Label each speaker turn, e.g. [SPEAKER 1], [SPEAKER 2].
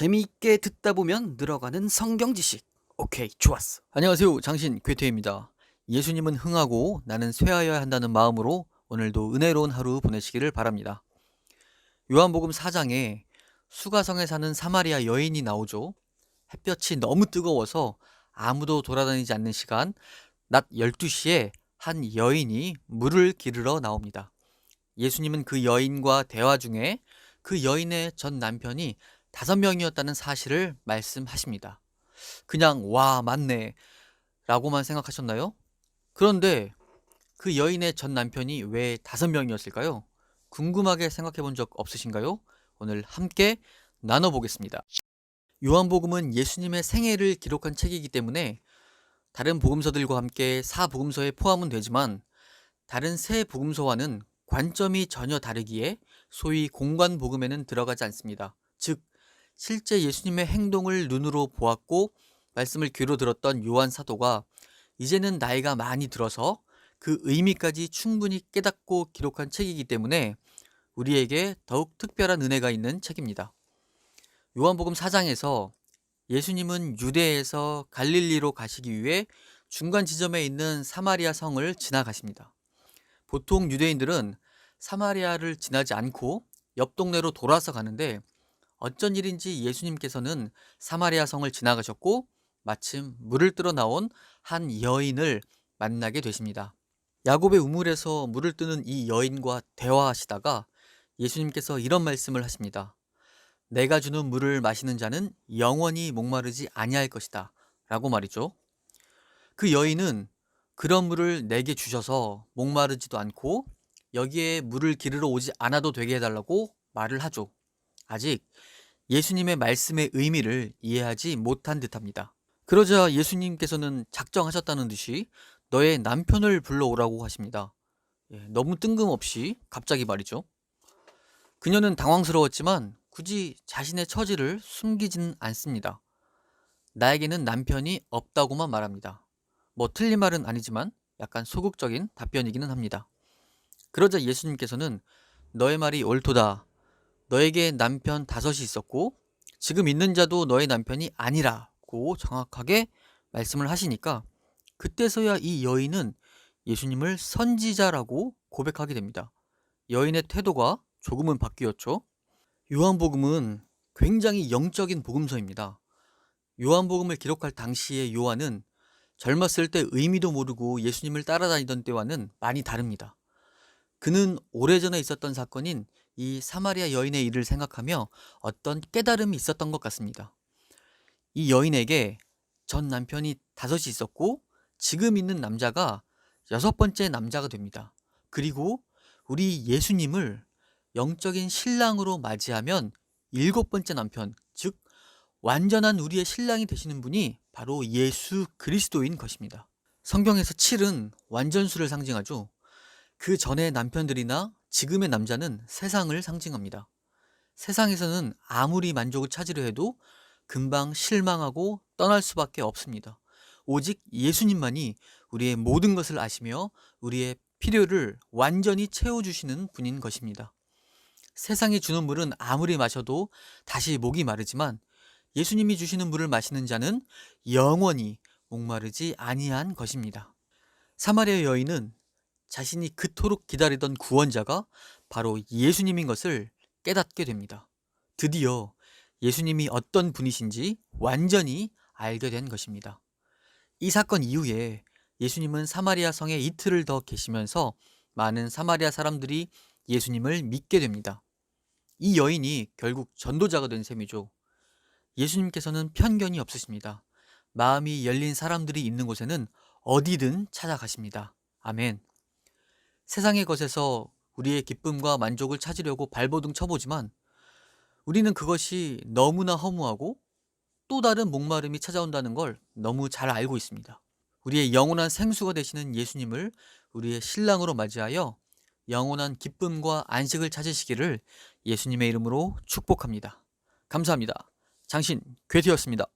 [SPEAKER 1] 재미있게 듣다 보면 늘어가는 성경 지식. 오케이, 좋았어.
[SPEAKER 2] 안녕하세요. 장신 괴테입니다. 예수님은 흥하고 나는 쇠하여야 한다는 마음으로 오늘도 은혜로운 하루 보내시기를 바랍니다. 요한복음 4장에 수가성에 사는 사마리아 여인이 나오죠. 햇볕이 너무 뜨거워서 아무도 돌아다니지 않는 시간, 낮 12시에 한 여인이 물을 기르러 나옵니다. 예수님은 그 여인과 대화 중에 그 여인의 전 남편이 5명이었다는 사실을 말씀하십니다. 그냥 와 맞네 라고만 생각하셨나요? 그런데 그 여인의 전 남편이 왜 5명이었을까요? 궁금하게 생각해 본 적 없으신가요? 오늘 함께 나눠보겠습니다. 요한복음은 예수님의 생애를 기록한 책이기 때문에 다른 복음서들과 함께 사복음서에 포함은 되지만 다른 세 복음서와는 관점이 전혀 다르기에 소위 공관복음에는 들어가지 않습니다. 즉 실제 예수님의 행동을 눈으로 보았고 말씀을 귀로 들었던 요한 사도가 이제는 나이가 많이 들어서 그 의미까지 충분히 깨닫고 기록한 책이기 때문에 우리에게 더욱 특별한 은혜가 있는 책입니다. 요한복음 4장에서 예수님은 유대에서 갈릴리로 가시기 위해 중간 지점에 있는 사마리아 성을 지나가십니다. 보통 유대인들은 사마리아를 지나지 않고 옆 동네로 돌아서 가는데 어쩐 일인지 예수님께서는 사마리아 성을 지나가셨고 마침 물을 뜨러 나온 한 여인을 만나게 되십니다. 야곱의 우물에서 물을 뜨는 이 여인과 대화하시다가 예수님께서 이런 말씀을 하십니다. 내가 주는 물을 마시는 자는 영원히 목마르지 아니할 것이다 라고 말이죠. 그 여인은 그런 물을 내게 주셔서 목마르지도 않고 여기에 물을 기르러 오지 않아도 되게 해달라고 말을 하죠. 아직 예수님의 말씀의 의미를 이해하지 못한 듯합니다. 그러자 예수님께서는 작정하셨다는 듯이 너의 남편을 불러오라고 하십니다. 너무 뜬금없이 갑자기 말이죠. 그녀는 당황스러웠지만 굳이 자신의 처지를 숨기지는 않습니다. 나에게는 남편이 없다고만 말합니다. 뭐 틀린 말은 아니지만 약간 소극적인 답변이기는 합니다. 그러자 예수님께서는 너의 말이 옳도다. 너에게 남편 5이 있었고 지금 있는 자도 너의 남편이 아니라고 정확하게 말씀을 하시니까 그때서야 이 여인은 예수님을 선지자라고 고백하게 됩니다. 여인의 태도가 조금은 바뀌었죠. 요한복음은 굉장히 영적인 복음서입니다. 요한복음을 기록할 당시의 요한은 젊었을 때 의미도 모르고 예수님을 따라다니던 때와는 많이 다릅니다. 그는 오래전에 있었던 사건인 이 사마리아 여인의 일을 생각하며 어떤 깨달음이 있었던 것 같습니다. 이 여인에게 전 남편이 5이 있었고 지금 있는 남자가 6번째 남자가 됩니다. 그리고 우리 예수님을 영적인 신랑으로 맞이하면 7번째 남편, 즉 완전한 우리의 신랑이 되시는 분이 바로 예수 그리스도인 것입니다. 성경에서 7은 완전수를 상징하죠. 그 전의 남편들이나 지금의 남자는 세상을 상징합니다. 세상에서는 아무리 만족을 찾으려 해도 금방 실망하고 떠날 수밖에 없습니다. 오직 예수님만이 우리의 모든 것을 아시며 우리의 필요를 완전히 채워주시는 분인 것입니다. 세상이 주는 물은 아무리 마셔도 다시 목이 마르지만 예수님이 주시는 물을 마시는 자는 영원히 목마르지 아니한 것입니다. 사마리아 여인은 자신이 그토록 기다리던 구원자가 바로 예수님인 것을 깨닫게 됩니다. 드디어 예수님이 어떤 분이신지 완전히 알게 된 것입니다. 이 사건 이후에 예수님은 사마리아 성에 이틀을 더 계시면서 많은 사마리아 사람들이 예수님을 믿게 됩니다. 이 여인이 결국 전도자가 된 셈이죠. 예수님께서는 편견이 없으십니다. 마음이 열린 사람들이 있는 곳에는 어디든 찾아가십니다. 아멘. 세상의 것에서 우리의 기쁨과 만족을 찾으려고 발버둥 쳐보지만 우리는 그것이 너무나 허무하고 또 다른 목마름이 찾아온다는 걸 너무 잘 알고 있습니다. 우리의 영원한 생수가 되시는 예수님을 우리의 신랑으로 맞이하여 영원한 기쁨과 안식을 찾으시기를 예수님의 이름으로 축복합니다. 감사합니다. 장신 괴티였습니다.